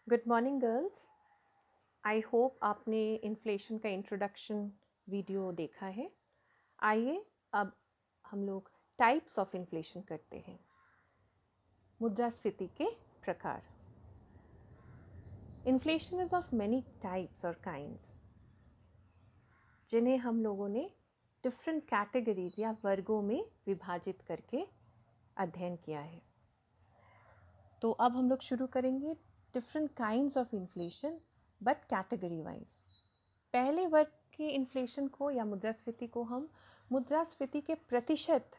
Good morning girls. I hope आपने inflation का introduction video देखा है। आइए अब हम लोग टाइप्स ऑफ इन्फ्लेशन करते हैं। मुद्रास्फीति के प्रकार। Inflation is of many types और काइंड्स, जिन्हें हम लोगों ने डिफरेंट कैटेगरीज या वर्गों में विभाजित करके अध्ययन किया है। तो अब हम लोग शुरू करेंगे different kinds of inflation but category wise. पहले वर्ग के इन्फ्लेशन को या मुद्रास्फीति को हम मुद्रास्फीति के प्रतिशत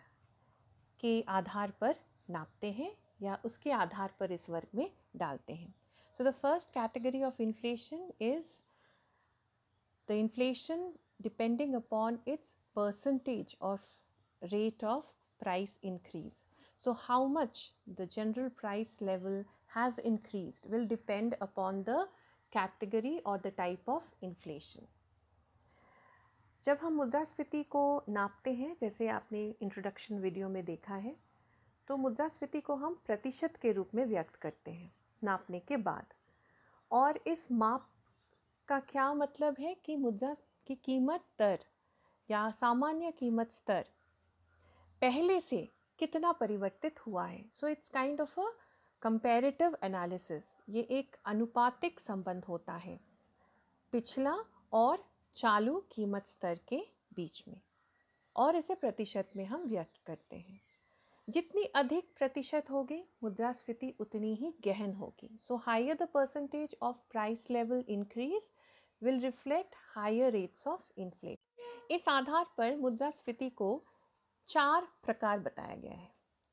के आधार पर नापते हैं या उसके आधार पर इस वर्ग में डालते हैं। So the first category of inflation is the inflation depending upon its percentage of rate of price increase. So how much the general price level has increased will depend upon the category or the type of inflation. जब हम मुद्रास्फीति को नापते हैं, जैसे आपने introduction video में देखा है, तो मुद्रास्फीति को हम प्रतिशत के रूप में व्यक्त करते हैं नापने के बाद। और इस माप का क्या मतलब है कि मुद्रा की कीमत दर या सामान्य कीमत स्तर पहले से कितना परिवर्तित हुआ है। So it's kind of a comparative analysis. ये एक अनुपातिक संबंध होता है पिछला और चालू कीमत स्तर के बीच में, और इसे प्रतिशत में हम व्यक्त करते हैं। जितनी अधिक प्रतिशत होगी मुद्रास्फीति उतनी ही गहन होगी। So higher the percentage of price level increase will reflect higher rates of inflation. इस आधार पर मुद्रास्फीति को 4 प्रकार बताया गया है।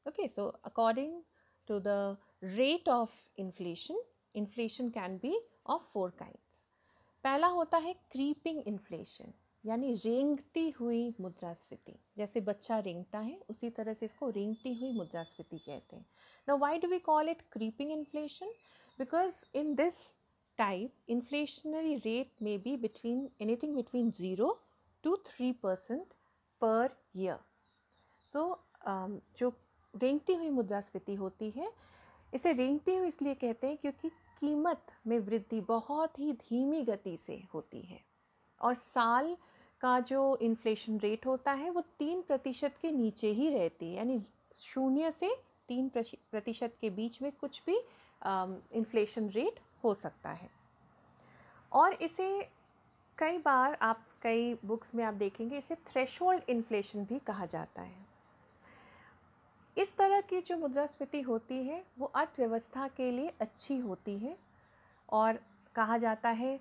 Okay, so according to the rate of inflation, inflation can be of 4 kinds. पहला होता है क्रीपिंग इन्फ्लेशन, यानी रेंगती हुई मुद्रास्फीति। जैसे बच्चा रेंगता है उसी तरह से इसको रेंगती हुई मुद्रास्फीति कहते हैं। Now why do we call it creeping inflation? Because in this type inflationary rate may be anything between 0 to 3% per year. सो जो रेंगती हुई मुद्रास्फीति होती है, इसे रेंगती हुई इसलिए कहते हैं क्योंकि कीमत में वृद्धि बहुत ही धीमी गति से होती है और साल का जो इन्फ्लेशन रेट होता है वो 3% के नीचे ही रहती है, यानी 0 से 3% के बीच में कुछ भी इन्फ्लेशन रेट हो सकता है। और इसे कई बार कई बुक्स में आप देखेंगे इसे थ्रेशोल्ड इन्फ्लेशन भी कहा जाता है। इस तरह की जो मुद्रास्फीति होती है वो अर्थव्यवस्था के लिए अच्छी होती है और कहा जाता है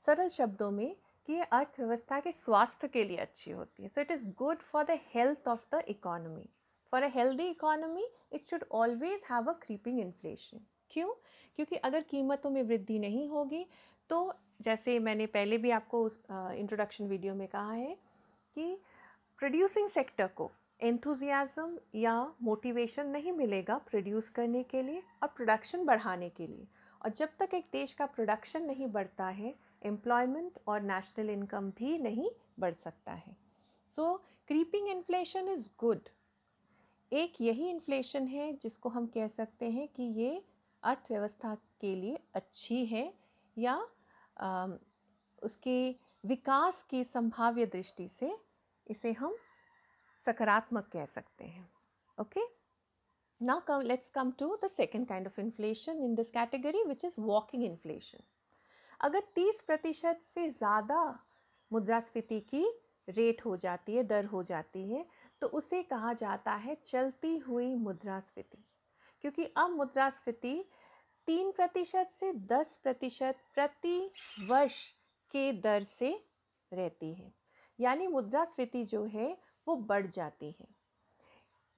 सरल शब्दों में कि ये अर्थव्यवस्था के स्वास्थ्य के लिए अच्छी होती है। So it is good for the health of the economy. For a healthy economy it should always have a creeping inflation. क्यों? क्योंकि अगर कीमतों में वृद्धि नहीं होगी तो, जैसे मैंने पहले भी आपको उस इंट्रोडक्शन वीडियो में कहा है कि प्रोड्यूसिंग सेक्टर को एंथुजियाज्म या मोटिवेशन नहीं मिलेगा प्रोड्यूस करने के लिए और प्रोडक्शन बढ़ाने के लिए। और जब तक एक देश का प्रोडक्शन नहीं बढ़ता है, एम्प्लॉयमेंट और नेशनल इनकम भी नहीं बढ़ सकता है। सो क्रीपिंग इन्फ्लेशन इज़ गुड। एक यही इन्फ्लेशन है जिसको हम कह सकते हैं कि ये अर्थव्यवस्था के लिए अच्छी है या उसके विकास की संभाव्य दृष्टि से इसे हम सकारात्मक कह सकते हैं। Okay, now let's come to the second kind of inflation in this category which is walking inflation. अगर 30% से ज़्यादा मुद्रास्फीति की रेट हो जाती है, दर हो जाती है, तो उसे कहा जाता है चलती हुई मुद्रास्फीति। क्योंकि अब मुद्रास्फीति 3% से 10% प्रति वर्ष के दर से रहती है, यानी मुद्रास्फीति जो है वो बढ़ जाती है।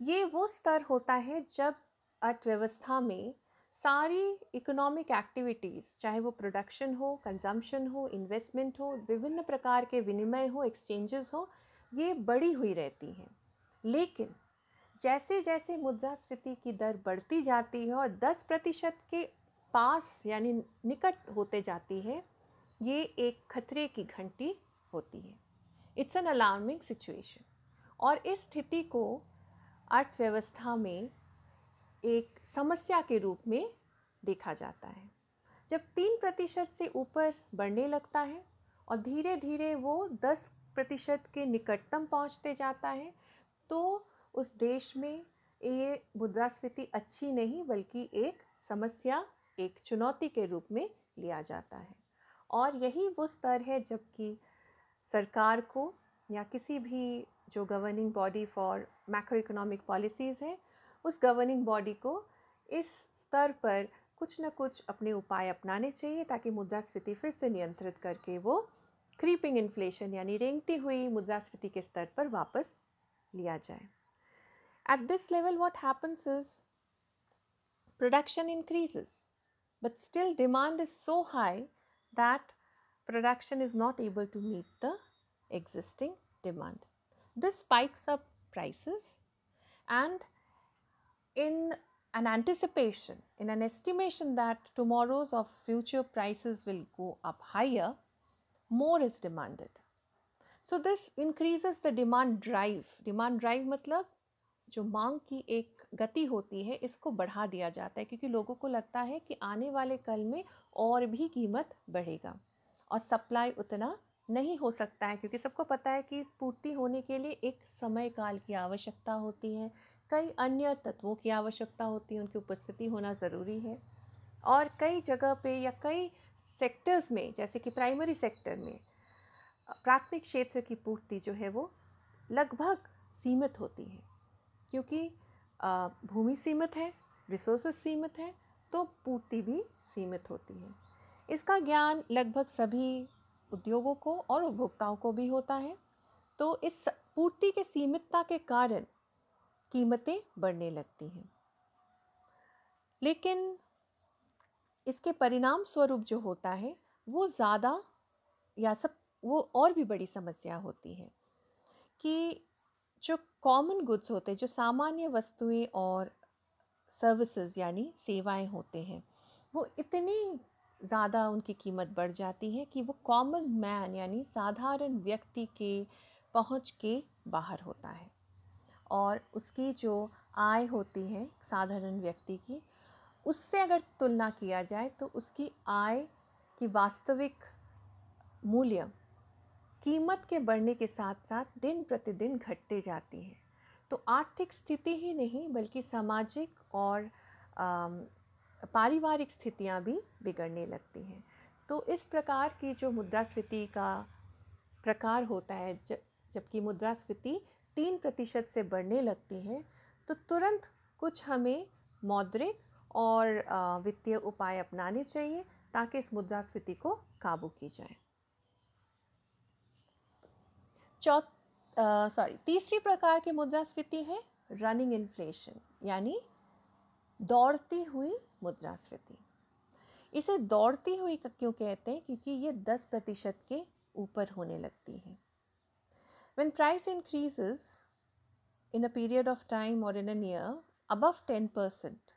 ये वो स्तर होता है जब अर्थव्यवस्था में सारी इकोनॉमिक एक्टिविटीज़, चाहे वो प्रोडक्शन हो, कंजम्पशन हो, इन्वेस्टमेंट हो, विभिन्न प्रकार के विनिमय हो, एक्सचेंजेस हो, ये बढ़ी हुई रहती हैं। लेकिन जैसे जैसे मुद्रास्फीति की दर बढ़ती जाती है और 10% के पास यानी निकट होते जाती है, ये एक खतरे की घंटी होती है। It's an alarming situation. और इस स्थिति को अर्थव्यवस्था में एक समस्या के रूप में देखा जाता है। जब 3% से ऊपर बढ़ने लगता है और धीरे धीरे वो 10% के निकटतम पहुंचते जाता है, तो उस देश में ये मुद्रास्फीति अच्छी नहीं बल्कि एक समस्या, एक चुनौती के रूप में लिया जाता है। और यही वो स्तर है जबकि सरकार को या किसी भी जो governing body for macro economic policies है, उस गवर्निंग बॉडी को इस स्तर पर कुछ न कुछ अपने उपाय अपनाने चाहिए ताकि मुद्रास्फीति फिर से नियंत्रित करके वो क्रीपिंग इन्फ्लेशन यानी रेंगती हुई मुद्रास्फीति के स्तर पर वापस लिया जाए। At this level, what happens is production increases, but still demand is so high that production is not able to meet the existing demand. This spikes up prices, and in an anticipation, in an estimation that tomorrow's or future prices will go up higher, more is demanded. So this increases the demand drive. Demand drive मतलब जो मांग की एक गति होती है, इसको बढ़ा दिया जाता है क्योंकि लोगों को लगता है कि आने वाले कल में और भी कीमत बढ़ेगा और सप्लाई उतना नहीं हो सकता है क्योंकि सबको पता है कि पूर्ति होने के लिए एक समय काल की आवश्यकता होती है, कई अन्य तत्वों की आवश्यकता होती है, उनकी उपस्थिति होना ज़रूरी है। और कई जगह पे या कई सेक्टर्स में, जैसे कि प्राइमरी सेक्टर में प्राथमिक क्षेत्र की पूर्ति जो है वो लगभग सीमित होती है क्योंकि भूमि सीमित है, रिसोर्सेज सीमित है, तो पूर्ति भी सीमित होती है। इसका ज्ञान लगभग सभी उद्योगों को और उपभोक्ताओं को भी होता है। तो इस पूर्ति के सीमितता के कारण कीमतें बढ़ने लगती हैं, लेकिन इसके परिणाम स्वरूप जो होता है वो ज़्यादा या सब वो और भी बड़ी समस्या होती है कि जो कॉमन गुड्स होते हैं, जो सामान्य वस्तुएं और सर्विसेज यानी सेवाएं होते हैं, वो इतनी ज़्यादा उनकी कीमत बढ़ जाती है कि वो कॉमन मैन यानी साधारण व्यक्ति के पहुंच के बाहर होता है और उसकी जो आय होती है साधारण व्यक्ति की, उससे अगर तुलना किया जाए तो उसकी आय की वास्तविक मूल्य कीमत के बढ़ने के साथ साथ दिन प्रतिदिन घटते जाती है। तो आर्थिक स्थिति ही नहीं बल्कि सामाजिक और पारिवारिक स्थितियां भी बिगड़ने लगती हैं। तो इस प्रकार की जो मुद्रास्फीति का प्रकार होता है, जबकि मुद्रास्फीति 3% से बढ़ने लगती है, तो तुरंत कुछ हमें मौद्रिक और वित्तीय उपाय अपनाने चाहिए ताकि इस मुद्रास्फीति को काबू की जाए। तीसरी प्रकार की मुद्रास्फीति है रनिंग इन्फ्लेशन यानी दौड़ती हुई मुद्रास्फीति। इसे दौड़ती हुई क्यों कहते हैं? क्योंकि ये 10% के ऊपर होने लगती है। When price increases in a period of time or in a year above 10%,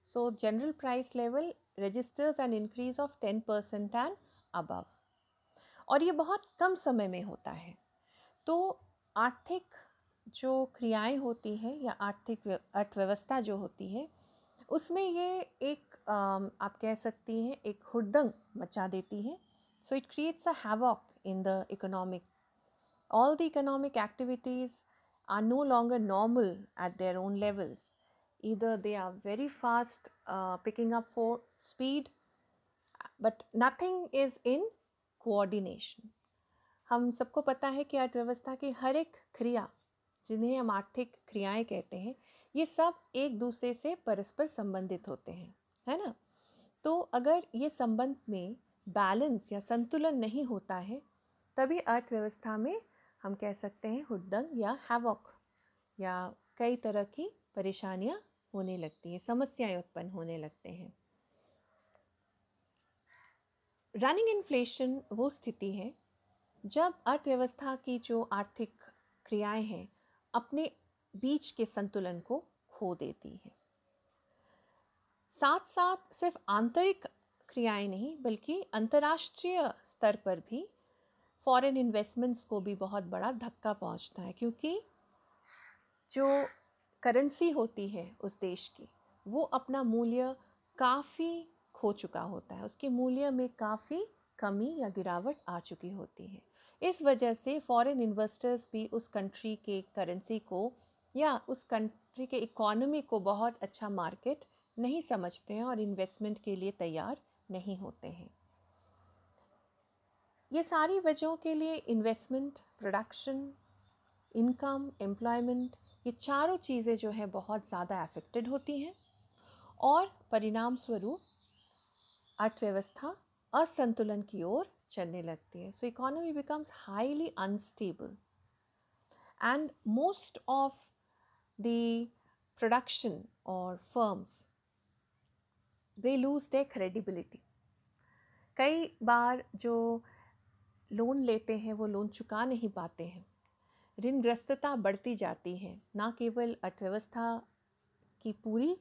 so general price level registers an increase of 10% and above, और ये बहुत कम समय में होता है। तो आर्थिक जो क्रियाएं होती हैं या आर्थिक अर्थव्यवस्था जो होती है, उसमें ये एक आप कह सकती हैं एक हुड़दंग मचा देती है। So it creates a havoc in the economic, all the economic activities are no longer normal at their own levels, either they are very fast picking up for speed but nothing is in coordination. हम सबको पता है कि अर्थव्यवस्था की हर एक क्रिया, जिन्हें हम आर्थिक क्रियाएं कहते हैं, ये सब एक दूसरे से परस्पर संबंधित होते हैं, है ना। तो अगर ये संबंध में बैलेंस या संतुलन नहीं होता है, तभी अर्थव्यवस्था में हम कह सकते हैं हुड़दंग या हैवॉक या कई तरह की परेशानियां होने लगती हैं, समस्याएं उत्पन्न होने लगते हैं। रनिंग इन्फ्लेशन वो स्थिति है जब अर्थव्यवस्था की जो आर्थिक क्रियाएं हैं अपने बीच के संतुलन को खो देती है। साथ साथ सिर्फ आंतरिक क्रियाएं नहीं बल्कि अंतर्राष्ट्रीय स्तर पर भी फॉरेन इन्वेस्टमेंट्स को भी बहुत बड़ा धक्का पहुंचता है, क्योंकि जो करेंसी होती है उस देश की वो अपना मूल्य काफ़ी खो चुका होता है, उसके मूल्य में काफ़ी कमी या गिरावट आ चुकी होती है। इस वजह से फॉरेन इन्वेस्टर्स भी उस कंट्री के करेंसी को या उस कंट्री के इकोनॉमी को बहुत अच्छा मार्केट नहीं समझते हैं और इन्वेस्टमेंट के लिए तैयार नहीं होते हैं। ये सारी वजहों के लिए इन्वेस्टमेंट, प्रोडक्शन, इनकम, एम्प्लॉयमेंट, ये चारों चीज़ें जो है बहुत ज़्यादा अफेक्टेड होती हैं और परिणाम स्वरूप अर्थव्यवस्था असंतुलन की ओर चलने लगती है। So economy becomes highly unstable and most of the production और firms they lose their credibility. कई बार जो लोन लेते हैं वो लोन चुका नहीं पाते हैं, ऋणग्रस्तता बढ़ती जाती है, ना केवल अर्थव्यवस्था की पूरी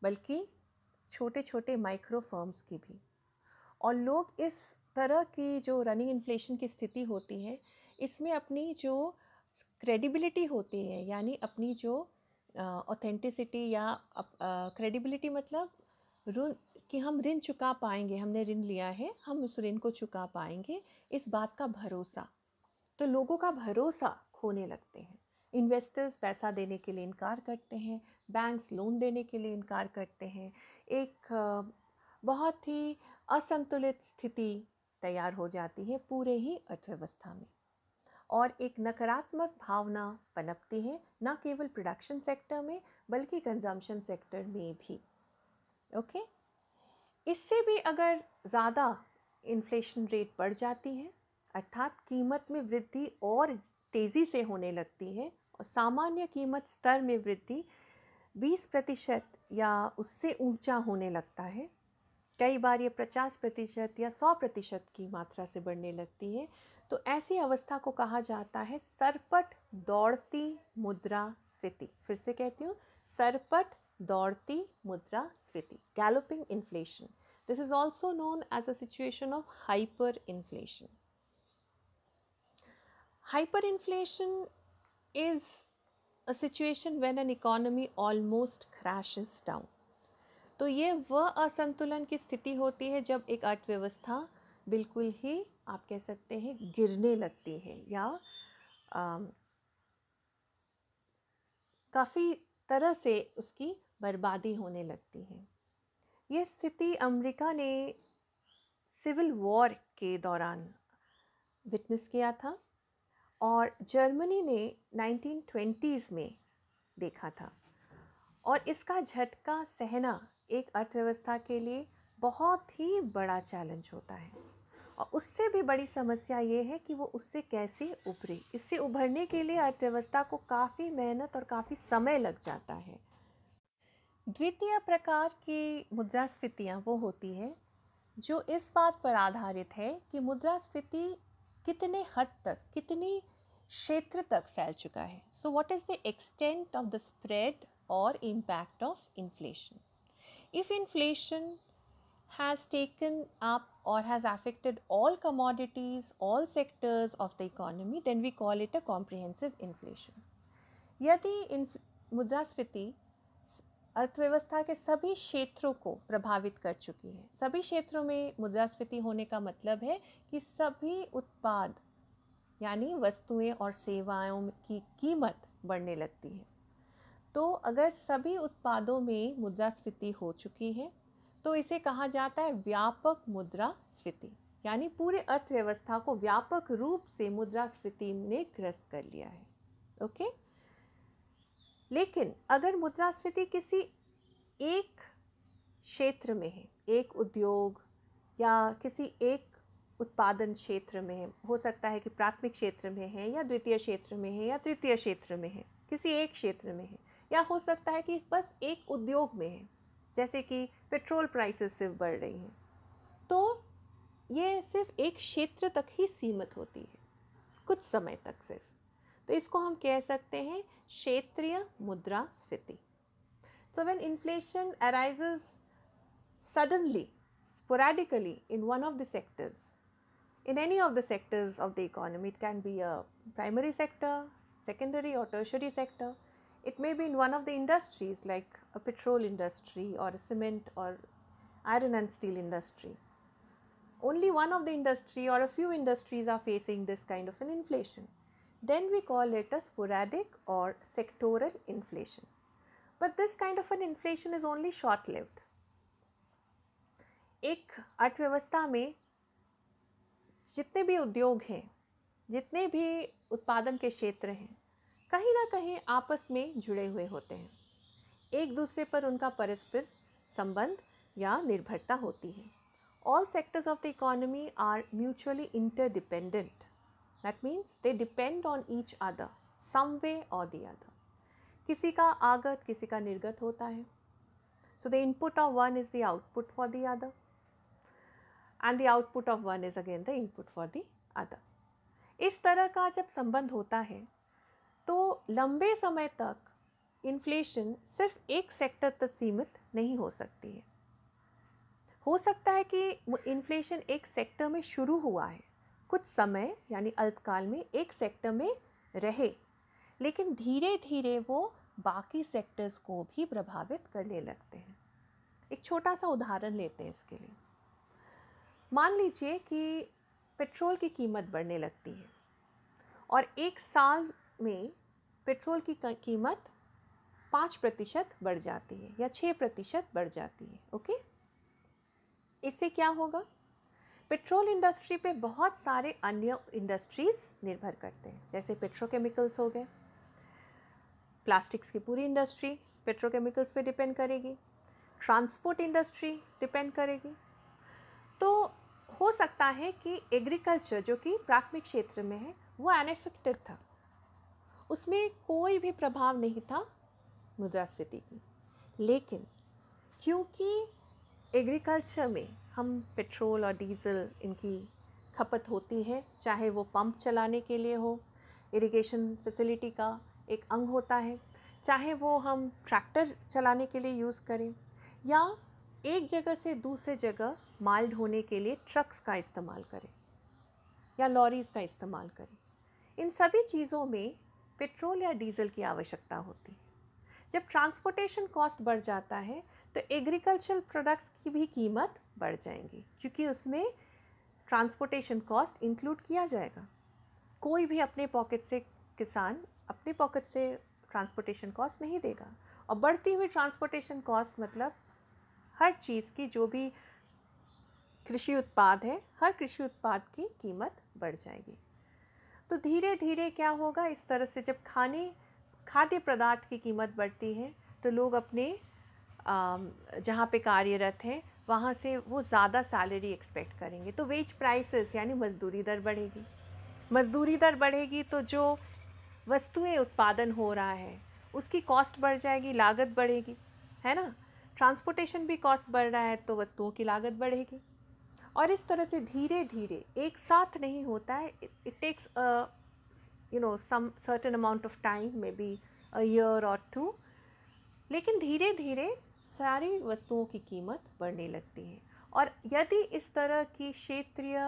बल्कि छोटे छोटे माइक्रो फर्म्स की भी। और लोग इस तरह की जो रनिंग इन्फ्लेशन की स्थिति होती है, इसमें अपनी जो क्रेडिबिलिटी होती है, यानी अपनी जो ऑथेंटिसिटी या क्रेडिबिलिटी मतलब ऋण कि हम ऋण चुका पाएंगे, हमने ऋण लिया है, हम उस ऋण को चुका पाएंगे, इस बात का भरोसा, तो लोगों का भरोसा खोने लगते हैं। इन्वेस्टर्स पैसा देने के लिए इनकार करते हैं, बैंक्स लोन देने के लिए इनकार करते हैं। एक बहुत ही असंतुलित स्थिति तैयार हो जाती है पूरे ही अर्थव्यवस्था में और एक नकारात्मक भावना पनपती है, न केवल प्रोडक्शन सेक्टर में बल्कि कंजम्पशन सेक्टर में भी। ओके, इससे भी अगर ज़्यादा इन्फ्लेशन रेट बढ़ जाती है, अर्थात कीमत में वृद्धि और तेज़ी से होने लगती है और सामान्य कीमत स्तर में वृद्धि 20% या उससे ऊंचा होने लगता है, कई बार ये 50% या 100% की मात्रा से बढ़ने लगती है, तो ऐसी अवस्था को कहा जाता है सरपट दौड़ती मुद्रास्फीति। फिर से कहती हूँ, सरपट दौड़ती मुद्रास्फीति, galloping inflation. This is also known as a situation of hyper inflation. Hyperinflation is a situation when an economy almost crashes down. तो ये वह असंतुलन की स्थिति होती है जब एक अर्थव्यवस्था बिल्कुल ही आप कह सकते हैं गिरने लगती है या काफ़ी तरह से उसकी बर्बादी होने लगती है। ये स्थिति अमेरिका ने सिविल वॉर के दौरान विटनेस किया था और जर्मनी ने 1920s में देखा था, और इसका झटका सहना एक अर्थव्यवस्था के लिए बहुत ही बड़ा चैलेंज होता है। और उससे भी बड़ी समस्या ये है कि वो उससे कैसे उभरे। इससे उभरने के लिए अर्थव्यवस्था को काफ़ी मेहनत और काफ़ी समय लग जाता है। द्वितीय प्रकार की मुद्रास्फीतियाँ वो होती है जो इस बात पर आधारित है कि मुद्रास्फीति कितने हद तक, कितनी क्षेत्र तक फैल चुका है। So what is the extent of the spread और impact of inflation. If inflation has taken up or has affected all commodities, all sectors of the economy, then we call it a comprehensive inflation. यदि मुद्रास्फीति अर्थव्यवस्था के सभी क्षेत्रों को प्रभावित कर चुकी है, सभी क्षेत्रों में मुद्रास्फीति होने का मतलब है कि सभी उत्पाद यानी वस्तुएं और सेवाओं की कीमत बढ़ने लगती है। तो अगर सभी उत्पादों में मुद्रास्फीति हो चुकी है तो इसे कहा जाता है व्यापक मुद्रास्फीति, यानी पूरे अर्थव्यवस्था को व्यापक रूप से मुद्रास्फीति ने ग्रस्त कर लिया है। ओके, लेकिन अगर मुद्रास्फीति किसी एक क्षेत्र में है, एक उद्योग या किसी एक उत्पादन क्षेत्र में है, हो सकता है कि प्राथमिक क्षेत्र में है या द्वितीय क्षेत्र में है या तृतीय क्षेत्र में है, किसी एक क्षेत्र में है, या हो सकता है कि बस एक उद्योग में है, जैसे कि पेट्रोल प्राइसेस सिर्फ बढ़ रही हैं, तो ये सिर्फ एक क्षेत्र तक ही सीमित होती है, कुछ समय तक सिर्फ। तो इसको हम कह सकते हैं क्षेत्रीय मुद्रास्फीति। So when inflation arises suddenly, sporadically in one of the sectors, in any of the sectors of the economy, it can be a primary sector, secondary or tertiary sector, it may be in one of the industries like a petrol industry or a cement or iron and steel industry. Only one of the industry or a few industries are facing this kind of an inflation. Then we call it a sporadic or sectoral inflation. But this kind of an inflation is only short lived. एक अर्थव्यवस्था में जितने भी उद्योग हैं, जितने भी उत्पादन के क्षेत्र हैं, कहीं ना कहीं आपस में जुड़े हुए होते हैं, एक दूसरे पर उनका परस्पर संबंध या निर्भरता होती है. All sectors of the economy are mutually interdependent. That means they depend on each other some way or the other. किसी का आगत किसी का निर्गत होता है. So the input of one is the output for the other, and the output of one is again the input for the other. इस तरह का जब संबंध होता है तो लंबे समय तक इन्फ्लेशन सिर्फ एक सेक्टर तक सीमित नहीं हो सकती है. हो सकता है कि इन्फ्लेशन एक सेक्टर में शुरू हुआ है, कुछ समय यानी अल्पकाल में एक सेक्टर में रहे, लेकिन धीरे धीरे वो बाकी सेक्टर्स को भी प्रभावित करने लगते हैं. एक छोटा सा उदाहरण लेते हैं इसके लिए. मान लीजिए कि पेट्रोल की कीमत बढ़ने लगती है और एक साल में पेट्रोल की कीमत 5% बढ़ जाती है या 6% बढ़ जाती है. ओके, इससे क्या होगा? पेट्रोल इंडस्ट्री पे बहुत सारे अन्य इंडस्ट्रीज निर्भर करते हैं, जैसे पेट्रोकेमिकल्स हो गए. प्लास्टिक्स की पूरी इंडस्ट्री पेट्रोकेमिकल्स पे डिपेंड करेगी. ट्रांसपोर्ट इंडस्ट्री डिपेंड करेगी. तो हो सकता है कि एग्रीकल्चर जो कि प्राथमिक क्षेत्र में है वो अनएफेक्टेड था, उसमें कोई भी प्रभाव नहीं था मुद्रास्फीति की. लेकिन क्योंकि एग्रीकल्चर में हम पेट्रोल और डीज़ल इनकी खपत होती है, चाहे वो पंप चलाने के लिए हो, इरिगेशन फैसिलिटी का एक अंग होता है, चाहे वो हम ट्रैक्टर चलाने के लिए यूज़ करें या एक जगह से दूसरे जगह माल ढोने के लिए ट्रक्स का इस्तेमाल करें या लॉरीज़ का इस्तेमाल करें. इन सभी चीज़ों में पेट्रोल या डीज़ल की आवश्यकता होती है. जब ट्रांसपोर्टेशन कॉस्ट बढ़ जाता है तो एग्रीकल्चरल प्रोडक्ट्स की भी कीमत बढ़ जाएंगी, क्योंकि उसमें ट्रांसपोर्टेशन कॉस्ट इंक्लूड किया जाएगा. कोई भी अपने पॉकेट से, किसान अपने पॉकेट से ट्रांसपोर्टेशन कॉस्ट नहीं देगा. और बढ़ती हुई ट्रांसपोर्टेशन कॉस्ट मतलब हर चीज़ की, जो भी कृषि उत्पाद है, हर कृषि उत्पाद की कीमत बढ़ जाएगी. तो धीरे धीरे क्या होगा, इस तरह से जब खाद्य पदार्थ की कीमत बढ़ती है तो लोग अपने जहाँ पे कार्यरत हैं वहाँ से वो ज़्यादा सैलरी एक्सपेक्ट करेंगे. तो वेज प्राइसेस यानी मजदूरी दर बढ़ेगी. मजदूरी दर बढ़ेगी तो जो वस्तुएं उत्पादन हो रहा है उसकी कॉस्ट बढ़ जाएगी, लागत बढ़ेगी, है ना. ट्रांसपोर्टेशन भी कॉस्ट बढ़ रहा है तो वस्तुओं की लागत बढ़ेगी. और इस तरह से धीरे धीरे, एक साथ नहीं होता है. It takes some certain amount of time, maybe a year or two. लेकिन धीरे धीरे सारी वस्तुओं की कीमत बढ़ने लगती है. और यदि इस तरह की क्षेत्रीय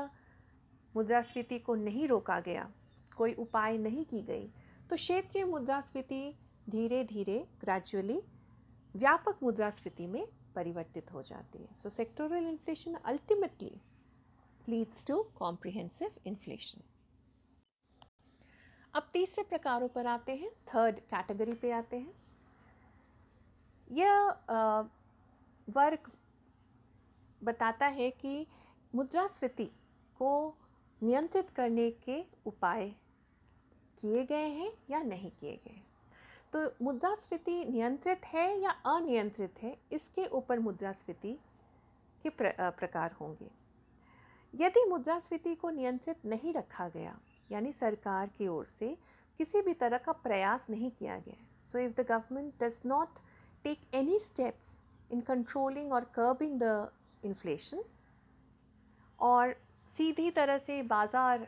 मुद्रास्फीति को नहीं रोका गया, कोई उपाय नहीं की गई, तो क्षेत्रीय मुद्रास्फीति धीरे धीरे ग्रेजुअली व्यापक मुद्रास्फीति में परिवर्तित हो जाती है. So sectoral inflation ultimately leads to comprehensive inflation. अब तीसरे प्रकारों पर आते हैं, थर्ड कैटेगरी पे आते हैं. यह वर्ग बताता है कि मुद्रास्फीति को नियंत्रित करने के उपाय किए गए हैं या नहीं किए गए. तो मुद्रास्फीति नियंत्रित है या अनियंत्रित है, इसके ऊपर मुद्रास्फीति के प्रकार होंगे. यदि मुद्रास्फीति को नियंत्रित नहीं रखा गया, यानी सरकार की ओर से किसी भी तरह का प्रयास नहीं किया गया, so if the government does not take any steps in controlling और कर्बिंग द इन्फ्लेशन, और सीधी तरह से बाजार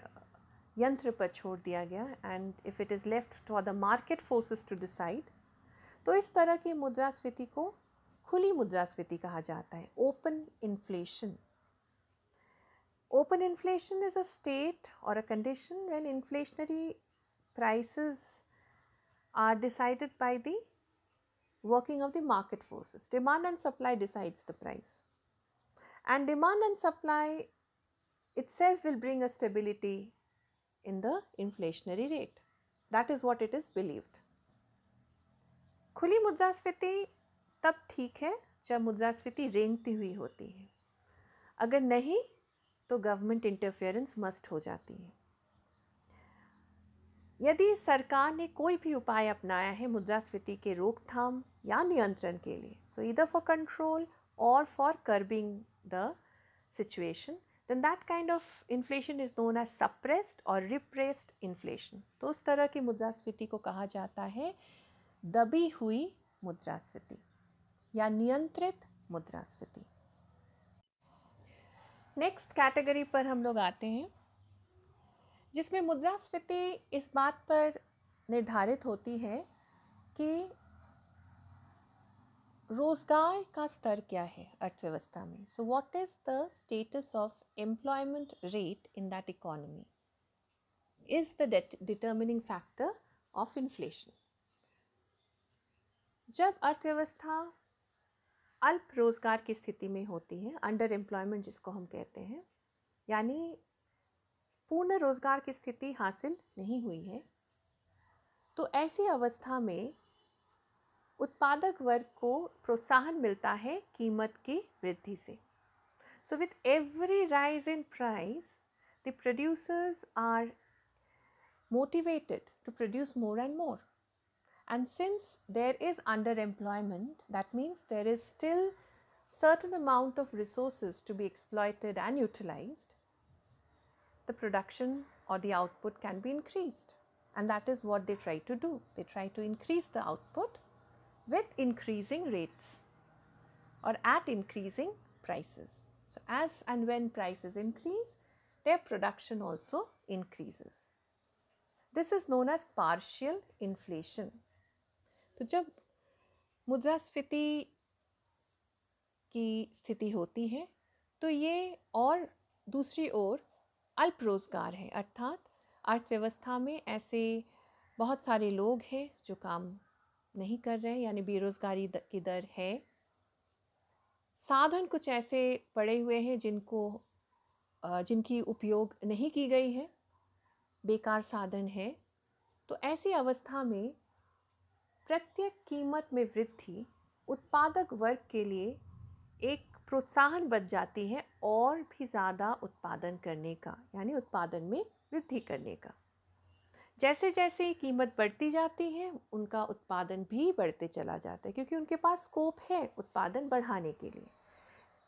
यंत्र पर छोड़ दिया गया, and if it is left for the market forces to decide, तो इस तरह की मुद्रास्फीति को खुली मुद्रास्फीति कहा जाता है, open inflation. Open inflation is a state or a condition when inflationary prices are decided by the working of the market forces. Demand and supply decides the price. and demand and supply itself will bring a stability in the inflationary rate. That is what it is believed. खुली मुद्रास्फीति तब ठीक है जब मुद्रास्फीति रेंगती हुई होती है, अगर नहीं तो गवर्नमेंट इंटरफेरेंस मस्ट हो जाती है। यदि सरकार ने कोई भी उपाय अपनाया है मुद्रास्फीति के रोकथाम या नियंत्रण के लिए, सो ईदर फॉर कंट्रोल और for curbing the situation, then that kind of inflation is known as suppressed or repressed inflation. तो उस तरह की मुद्रास्फीति को कहा जाता है दबी हुई मुद्रास्फीति या नियंत्रित मुद्रास्फीति। नेक्स्ट कैटेगरी पर हम लोग आते हैं जिसमें मुद्रास्फीति इस बात पर निर्धारित होती है कि रोजगार का स्तर क्या है अर्थव्यवस्था में। सो what is the status of employment rate in that economy is the determining factor of inflation. जब अर्थव्यवस्था अल्प रोजगार की स्थिति में होती है, अंडर एम्प्लॉयमेंट जिसको हम कहते हैं, यानी पूर्ण रोजगार की स्थिति हासिल नहीं हुई है, तो ऐसी अवस्था में उत्पादक वर्ग को प्रोत्साहन मिलता है कीमत की वृद्धि से। So with every rise in price the producers are motivated to produce more and more, and since there is underemployment, that means there is still certain amount of resources to be exploited and utilized, the production or the output can be increased, and that is what they try to do. They try to increase the output with increasing rates or at increasing prices. So as and when prices increase, their production also increases. This is known as partial inflation. तो जब मुद्रास्फीति की स्थिति होती है तो ये और दूसरी ओर अल्प रोजगार है, अर्थात अर्थव्यवस्था में ऐसे बहुत सारे लोग हैं जो काम नहीं कर रहे हैं, यानी बेरोजगारी की दर है। साधन कुछ ऐसे पड़े हुए हैं जिनकी उपयोग नहीं की गई है, बेकार साधन है। तो ऐसी अवस्था में प्रत्येक कीमत में वृद्धि उत्पादक वर्ग के लिए एक प्रोत्साहन बन जाती है और भी ज़्यादा उत्पादन करने का, यानी उत्पादन में वृद्धि करने का। जैसे जैसे कीमत बढ़ती जाती है उनका उत्पादन भी बढ़ते चला जाता है, क्योंकि उनके पास स्कोप है उत्पादन बढ़ाने के लिए।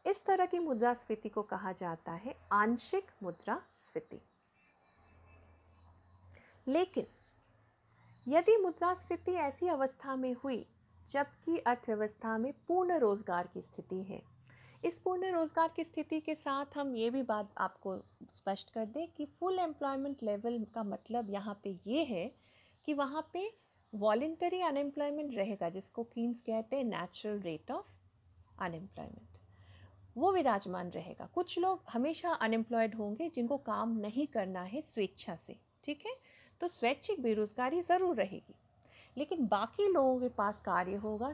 इस तरह की मुद्रास्फीति को कहा जाता है आंशिक मुद्रास्फीति। लेकिन यदि मुद्रास्फीति ऐसी अवस्था में हुई जबकि अर्थव्यवस्था में पूर्ण रोजगार की स्थिति है, इस पूर्ण रोजगार की स्थिति के साथ हम ये भी बात आपको स्पष्ट कर दें कि फुल एम्प्लॉयमेंट लेवल का मतलब यहाँ पे ये है कि वहाँ पे वॉलेंटरी अनएम्प्लॉयमेंट रहेगा, जिसको कीन्स कहते हैं नेचुरल रेट ऑफ अनएम्प्लॉयमेंट, वो विराजमान रहेगा। कुछ लोग हमेशा अनएम्प्लॉयड होंगे जिनको काम नहीं करना है स्वेच्छा से, ठीक है, तो स्वैच्छिक बेरोजगारी ज़रूर रहेगी। लेकिन बाकी लोगों के पास कार्य होगा,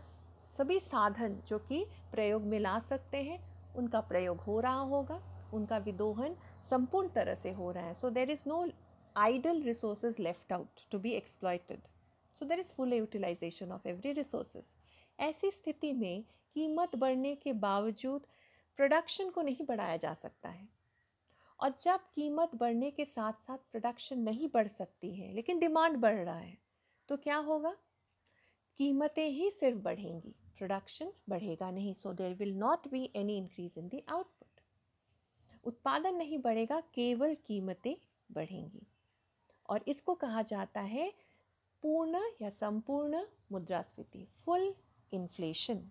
सभी साधन जो कि प्रयोग में ला सकते हैं उनका प्रयोग हो रहा होगा, उनका विदोहन संपूर्ण तरह से हो रहा है। So there is no idle resources left out to be exploited, so there is full utilisation of every resources. ऐसी स्थिति में कीमत बढ़ने के बावजूद प्रोडक्शन को नहीं बढ़ाया जा सकता है, और जब कीमत बढ़ने के साथ साथ प्रोडक्शन नहीं बढ़ सकती है लेकिन डिमांड बढ़ रहा है, तो क्या होगा? कीमतें ही सिर्फ बढ़ेंगी, प्रोडक्शन बढ़ेगा नहीं। So there will not be any increase in the output. उत्पादन नहीं बढ़ेगा, केवल कीमतें बढ़ेंगी, और इसको कहा जाता है पूर्ण या संपूर्ण मुद्रास्फीति, फुल इन्फ्लेशन।